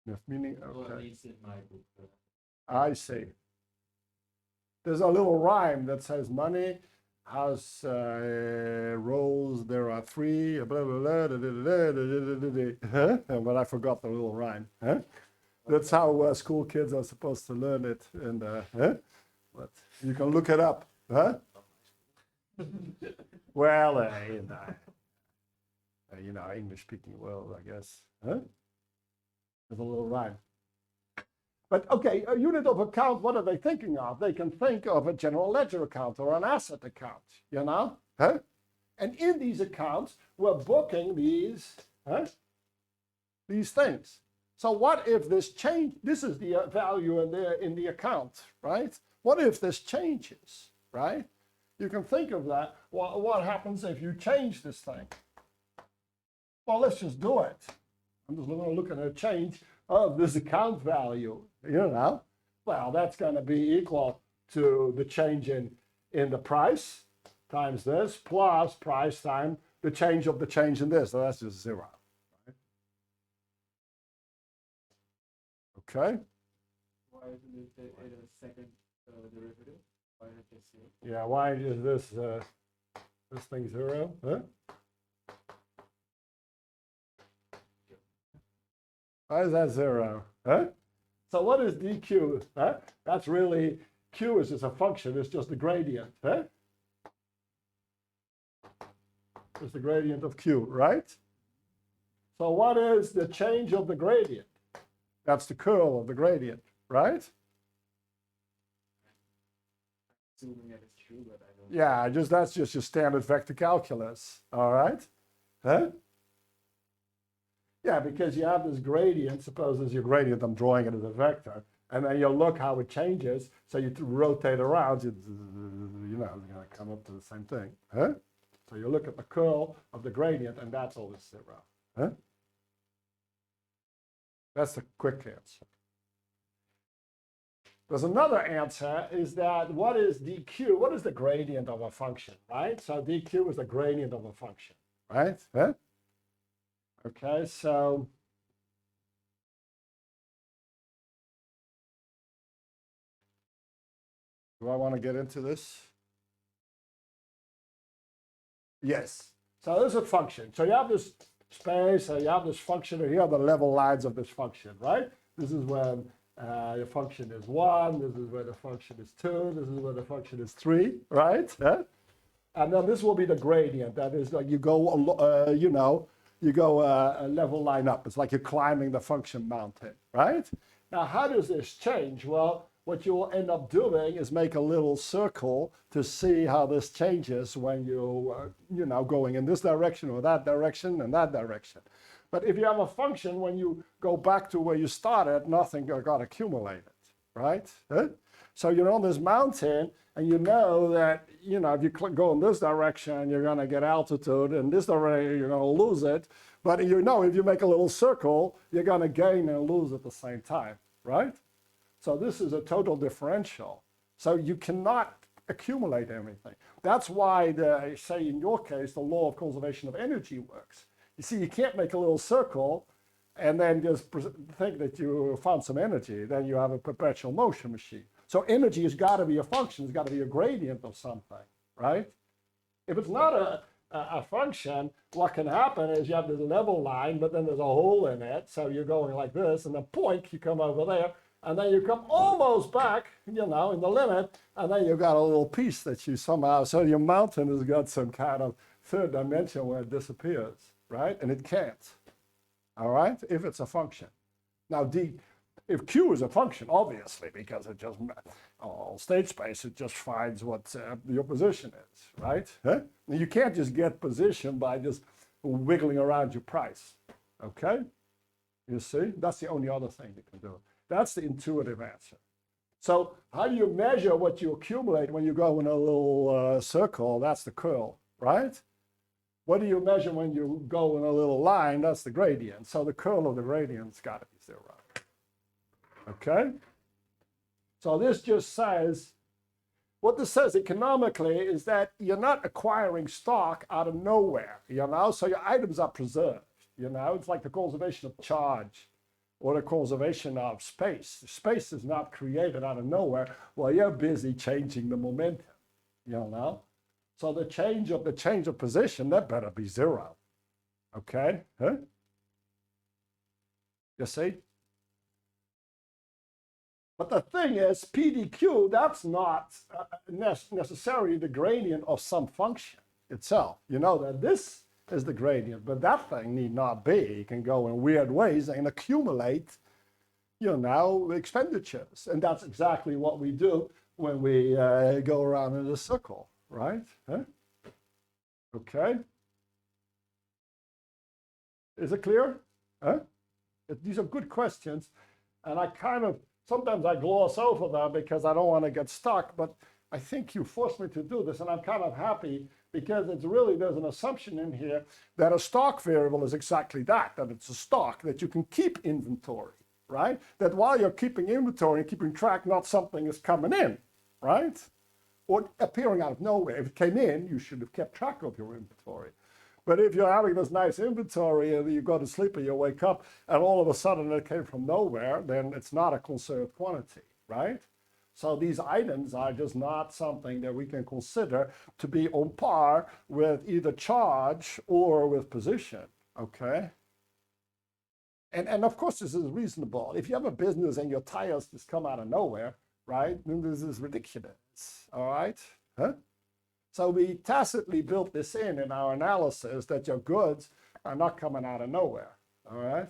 Yes, meaning, okay. I see. There's a little rhyme that says money house rolls, there are three, blah, blah, blah, da, da, da, da, da, da, da. Huh? But I forgot the little rhyme. Huh? That's how school kids are supposed to learn it. And but you can look it up. Huh? Well, you know, English-speaking world, I guess. Huh? There's a little rhyme. But okay, a unit of account, what are they thinking of? They can think of a general ledger account or an asset account, you know? Huh? And in these accounts, we're booking these things. So what if this change, this is the value in the account, right? What if this changes, right? You can think of that. Well, what happens if you change this thing? Well, let's just do it. I'm just going to look at a change of this account value, you know? Well, that's going to be equal to the change in the price times this plus price times the change of the change in this. So that's just 0. Right? Okay. Why isn't it a second derivative? Why not just 0? Yeah, why is this thing 0? Huh? Why is that 0? Huh? So what is dq? Huh? That's really, q is just a function, it's just the gradient. Huh? It's the gradient of q, right? So what is the change of the gradient? That's the curl of the gradient, right? Assuming that it's true, but I don't. Yeah, that's just your standard vector calculus, all right? Huh? Yeah, because you have this gradient, suppose this is your gradient, I'm drawing it as a vector, and then you look how it changes, so you rotate around, you know, it's going to come up to the same thing. Huh? So you look at the curl of the gradient, and that's always 0. Huh? That's the quick answer. There's another answer, is that what is dq? What is the gradient of a function, right? So dq is the gradient of a function, right? Huh? Okay, so do I want to get into this? Yes. So this is a function. So you have this space, you have this function, and here are the level lines of this function, right? This is when your function is 1, this is where the function is 2, this is where the function is 3, right? Huh? And then this will be the gradient. That is like you go, you know, you go a level line up. It's like you're climbing the function mountain, right? Now, how does this change? Well, what you will end up doing is make a little circle to see how this changes when you, you know, going in this direction or that direction and that direction. But if you have a function, when you go back to where you started, nothing got accumulated, right? Huh? So you're on this mountain, and you know that, you know, if you go in this direction, you're going to get altitude, and this direction, you're going to lose it. But you know, if you make a little circle, you're going to gain and lose at the same time, right? So this is a total differential. So you cannot accumulate anything. That's why, say in your case, the law of conservation of energy works. You see, you can't make a little circle and then just think that you found some energy. Then you have a perpetual motion machine. So energy has got to be a function. It's got to be a gradient of something, right? If it's not a function, what can happen is you have this level line, but then there's a hole in it. So you're going like this, and then poink, you come over there, and then you come almost back, you know, in the limit, and then you've got a little piece that you somehow, so your mountain has got some kind of third dimension where it disappears, right? And it can't, all right, if it's a function. Now, if Q is a function, obviously, because it just, state space, it just finds what your position is, right? Huh? You can't just get position by just wiggling around your price, okay? You see, that's the only other thing you can do. That's the intuitive answer. So how do you measure what you accumulate when you go in a little circle? That's the curl, right? What do you measure when you go in a little line? That's the gradient. So the curl of the gradient's got to be 0. Okay? So this just says, what this says economically is that you're not acquiring stock out of nowhere, you know? So your items are preserved, you know? It's like the conservation of charge or the conservation of space. Space is not created out of nowhere while you're busy changing the momentum, you know? So the change of position, that better be 0. Okay? Huh? You see? But the thing is, PDQ, that's not necessarily the gradient of some function itself. You know that this is the gradient, but that thing need not be. It can go in weird ways and accumulate, expenditures. And that's exactly what we do when we go around in a circle, right? Huh? Okay. Is it clear? Huh? These are good questions. And sometimes I gloss over them because I don't want to get stuck, but I think you forced me to do this, and I'm kind of happy because there's an assumption in here that a stock variable is exactly that it's a stock, that you can keep inventory, right? That while you're keeping inventory and keeping track, not something is coming in, right? Or appearing out of nowhere. If it came in, you should have kept track of your inventory. But if you're having this nice inventory and you go to sleep and you wake up and all of a sudden it came from nowhere, then it's not a conserved quantity, right? So these items are just not something that we can consider to be on par with either charge or with position, okay? And of course this is reasonable. If you have a business and your tires just come out of nowhere, right, then this is ridiculous, all right? Huh? So we tacitly built this in our analysis that your goods are not coming out of nowhere, all right?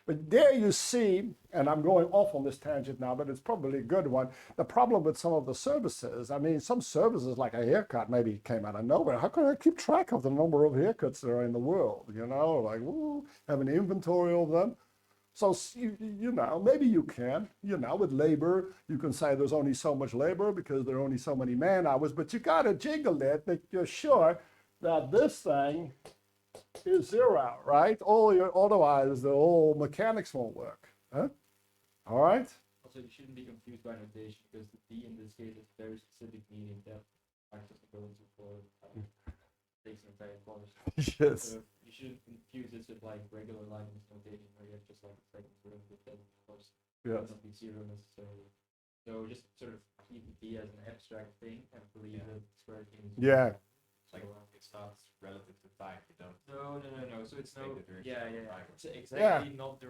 But there you see, and I'm going off on this tangent now, but it's probably a good one, the problem with some of the services. I mean, some services like a haircut maybe came out of nowhere. How can I keep track of the number of haircuts there are in the world, have an inventory of them? So, maybe you can, with labor, you can say there's only so much labor because there are only so many man hours, but you got to jiggle it that you're sure that this thing is 0, right? Otherwise, the whole mechanics won't work. Huh? All right? Also, you shouldn't be confused by notation because the D in this case is very specific meaning that factors to go into for takes an entire course. Yes. So you shouldn't confuse this with like regular Leibniz notation where you have just like a second derivative that of course Yes. not be 0 necessarily. So just sort of keep D as an abstract thing and believe that square root is Yeah. Like it's not relative to time. You don't. No. So it's no. Take the duration Yeah. of time. It's exactly not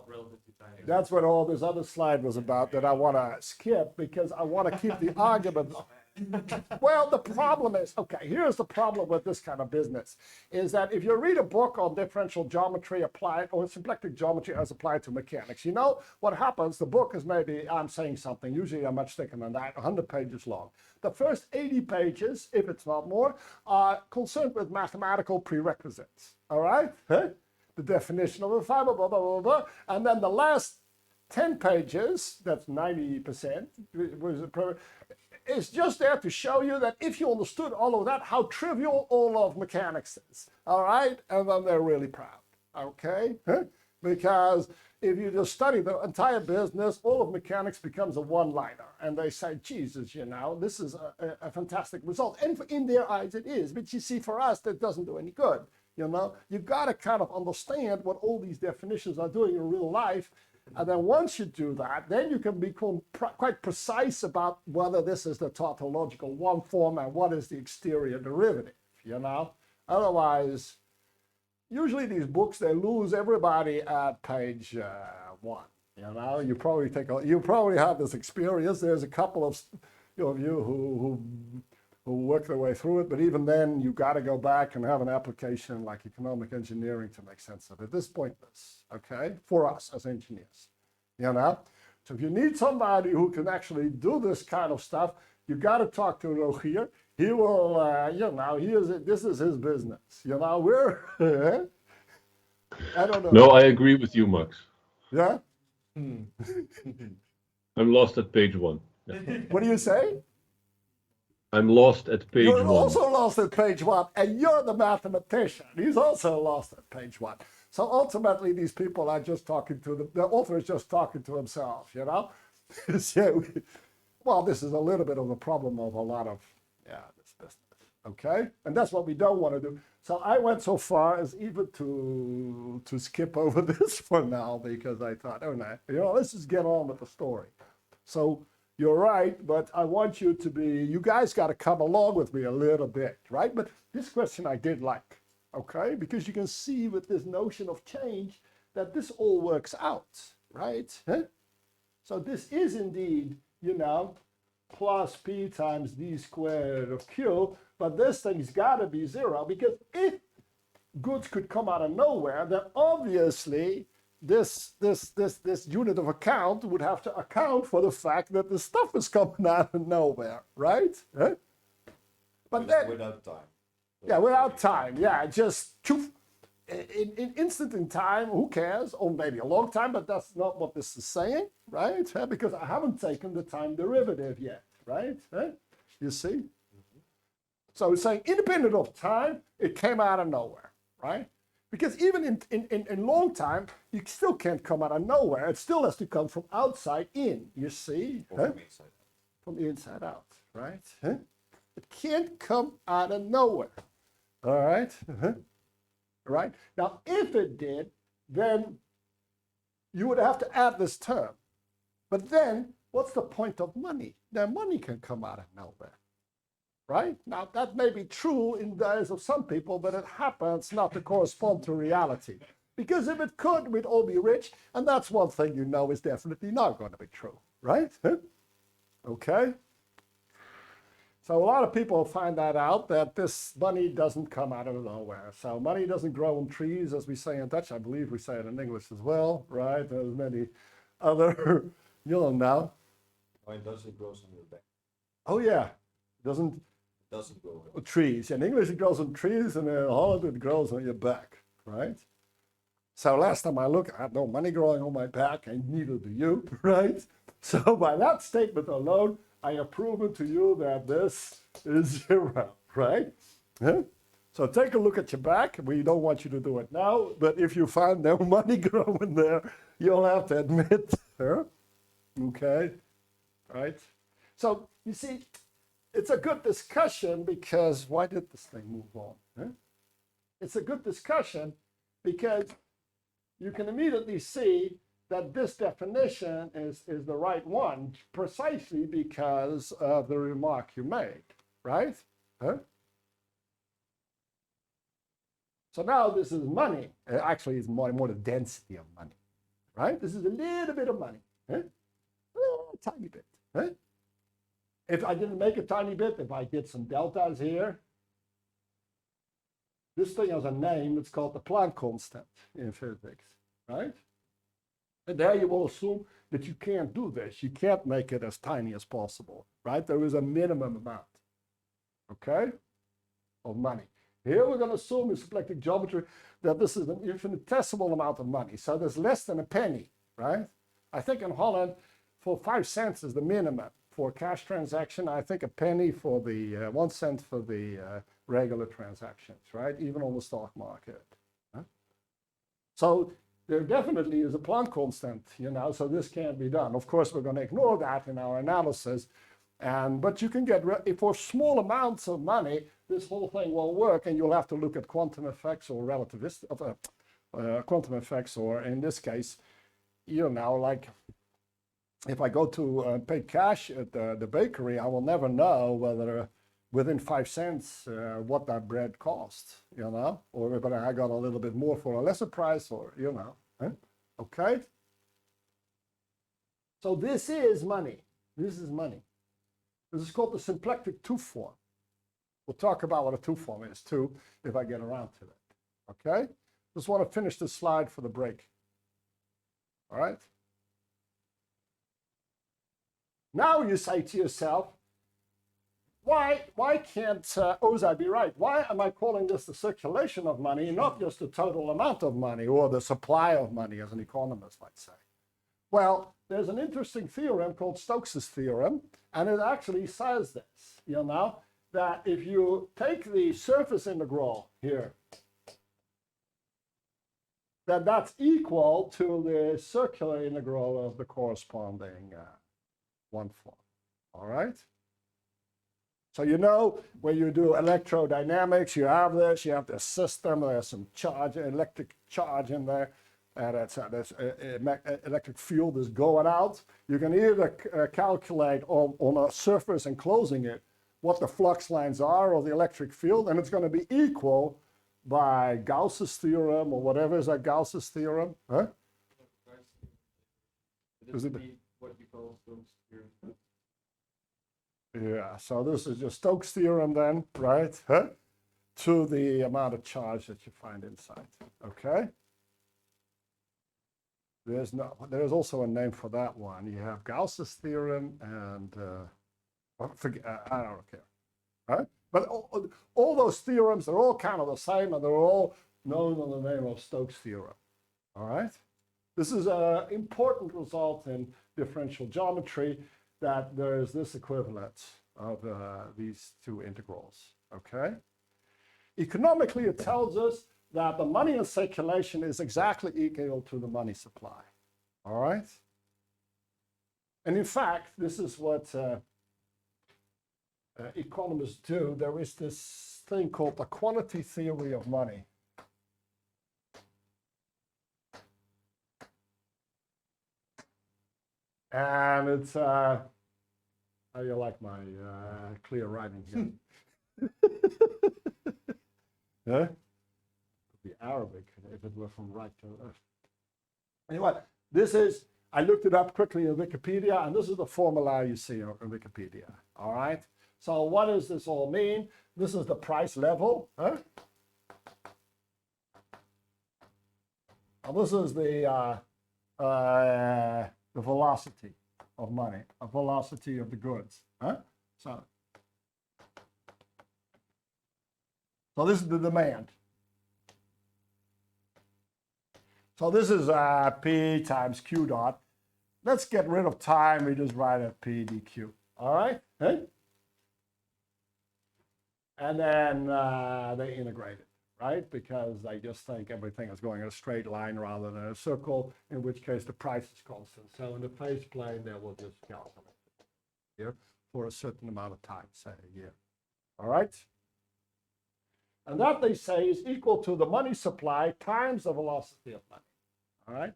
relative to time. That's what all this other slide was about that I want to skip because I want to keep the argument. Well, the problem is, okay, here's the problem with this kind of business, is that if you read a book on differential geometry applied, or symplectic geometry as applied to mechanics, what happens, the book is maybe, I'm saying something, usually I'm much thicker than that, 100 pages long. The first 80 pages, if it's not more, are concerned with mathematical prerequisites, all right? The definition of a fiber, blah, blah, blah, blah, and then the last 10 pages, that's 90%, is just there to show you that if you understood all of that, how trivial all of mechanics is, all right? And then they're really proud, okay? Because if you just study the entire business, all of mechanics becomes a one-liner. And they say, Jesus, this is a fantastic result. And in their eyes it is, but you see, for us, that doesn't do any good, You've got to kind of understand what all these definitions are doing in real life. And then once you do that, then you can become quite precise about whether this is the tautological one form and what is the exterior derivative, Otherwise, usually these books, they lose everybody at page 1, You probably have this experience. There's a couple of you who work their way through it, but even then, you got to go back and have an application like economic engineering to make sense of it. This is pointless, okay, for us as engineers, So if you need somebody who can actually do this kind of stuff, you got to talk to Rogier. He will, this is his business, We're, I don't know. No, I agree with you, Max. Yeah? I'm lost at page 1. What do you say? I'm lost at page 1. You're also lost at page 1, and you're the mathematician. He's also lost at page 1. So ultimately, these people are just talking to the author is just talking to himself, So, well, this is a little bit of a problem of a lot of, this business, okay? And that's what we don't want to do. So I went so far as even to skip over this for now because I thought, oh, no, let's just get on with the story. So you're right, but I want you to be, you guys got to come along with me a little bit, right? But this question I did like, okay? Because you can see with this notion of change that this all works out, right? Huh? So this is indeed, you know, plus p times d squared of q, but this thing's got to be 0, because if goods could come out of nowhere, then obviously this unit of account would have to account for the fact that the stuff is coming out of nowhere, right? Huh? But then, without time. yeah, without time, yeah, just choof, in instant in time, who cares? Or maybe a long time, but that's not what this is saying, right? Huh? Because I haven't taken the time derivative yet, right? Huh? You see? So it's saying independent of time, it came out of nowhere, right? Because even in long time, you still can't come out of nowhere. It still has to come from outside in, you see? Or Huh? from inside. From the inside out, right? Huh? It can't come out of nowhere, all right? Right? Now, if it did, then you would have to add this term. But then, what's the point of money? Now, money can come out of nowhere, right? Now, that may be true in the eyes of some people, but it happens not to correspond to reality. Because if it could, we'd all be rich, and that's one thing you know is definitely not going to be true, right? Okay? So a lot of people find that out, that this money doesn't come out of nowhere. So money doesn't grow on trees, as we say in Dutch. I believe we say it in English as well, right? There's many other, you'll know. Oh, it doesn't grow on your back. Oh yeah, doesn't It doesn't grow. on trees. In English it grows on trees, and in Holland it grows on your back, right? So last time I looked, I had no money growing on my back, and neither do you, right? So by that statement alone, I have proven to you that this is 0, right? Huh? So take a look at your back. We don't want you to do it now, but if you find no money growing there, you'll have to admit, huh? Okay, right? So you see, it's a good discussion because, why did this thing move on? Huh? It's a good discussion because you can immediately see that this definition is the right one, precisely because of the remark you made, right? Huh? So now this is money. Actually, it's more the density of money, right? This is a little bit of money, huh? A tiny bit. Huh? If I didn't make a tiny bit, if I did some deltas here, this thing has a name. It's called the Planck constant in physics, right? And there you will assume that you can't do this. You can't make it as tiny as possible, right? There is a minimum amount, okay, of money. Here we're going to assume in symplectic geometry that this is an infinitesimal amount of money. So there's less than a penny, right? I think in Holland, for 5 cents is the minimum for a cash transaction. I think a penny for the 1 cent for the regular transactions, right? Even on the stock market. Huh? So there definitely is a Planck constant, you know, so this can't be done. Of course, we're going to ignore that in our analysis. But you can get, for small amounts of money, this whole thing will work, and you'll have to look at quantum effects or relativistic, quantum effects, or in this case, you know, like if I go to pay cash at the bakery, I will never know whether within 5 cents what that bread costs, you know, or whether I got a little bit more for a lesser price, or, you know, okay? So this is money. This is money. This is called the symplectic 2 form. We'll talk about what a 2 form is too, if I get around to that, okay? Just want to finish this slide for the break, all right? Now you say to yourself, why can't Ozai be right? Why am I calling this the circulation of money, not just the total amount of money or the supply of money, as an economist might say? Well, there's an interesting theorem called Stokes' theorem, and it actually says this, you know, that if you take the surface integral here, that that's equal to the circular integral of the corresponding one form, all right? So you know, when you do electrodynamics, you have this system, there's some charge, electric charge in there. and that's electric field is going out, you can either calculate on a surface enclosing it what the flux lines are of the electric field, and it's going to be equal by Gauss's theorem or whatever is that Gauss's theorem, huh? This Is it- would be what you call Stokes theorem. Yeah, so this is your Stokes theorem then, right? Huh? To the amount of charge that you find inside, okay? There's also a name for that one. You have Gauss's theorem and, I don't care, right? But all those theorems, they're all kind of the same and they're all known on the name of Stokes theorem, all right? This is an important result in differential geometry, that there is this equivalence of these two integrals, okay? Economically, it tells us that the money in circulation is exactly equal to the money supply, all right? And in fact, this is what economists do. There is this thing called the quantity theory of money. And it's, how you like my clear writing here? Yeah? Could be Arabic if it were from right to left. Anyway, this is, I looked it up quickly in Wikipedia, and this is the formula you see on Wikipedia, all right? So what does this all mean? This is the price level, huh? Now this is the velocity of money, a velocity of the goods, huh? So this is the demand. So this is P times Q dot. Let's get rid of time. We just write it P dQ. All right? Hey? And then they integrate it, right? Because they just think everything is going in a straight line rather than a circle, in which case the price is constant. So in the phase plane, they will just calculate it here for a certain amount of time, say a year. All right? And that, they say, is equal to the money supply times the velocity of money. All right?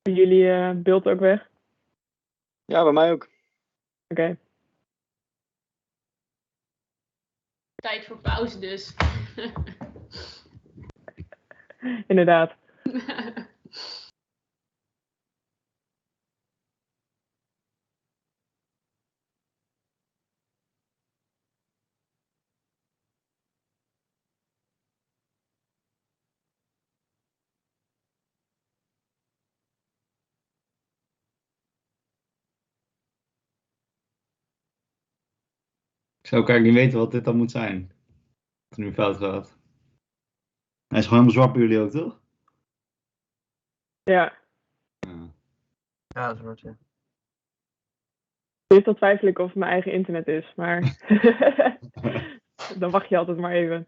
Jullie beeld ook weg? Ja, bij mij ook. Oké. Tijd voor pauze dus. Inderdaad. Ik zou ook eigenlijk niet weten wat dit dan moet zijn. Wat er nu fout gaat. Hij is gewoon helemaal zwart bij jullie ook, toch? Ja. Ja. Ja, dat wordt ja. Eerst dan twijfel ik of het mijn eigen internet is, maar dan wacht je altijd maar even.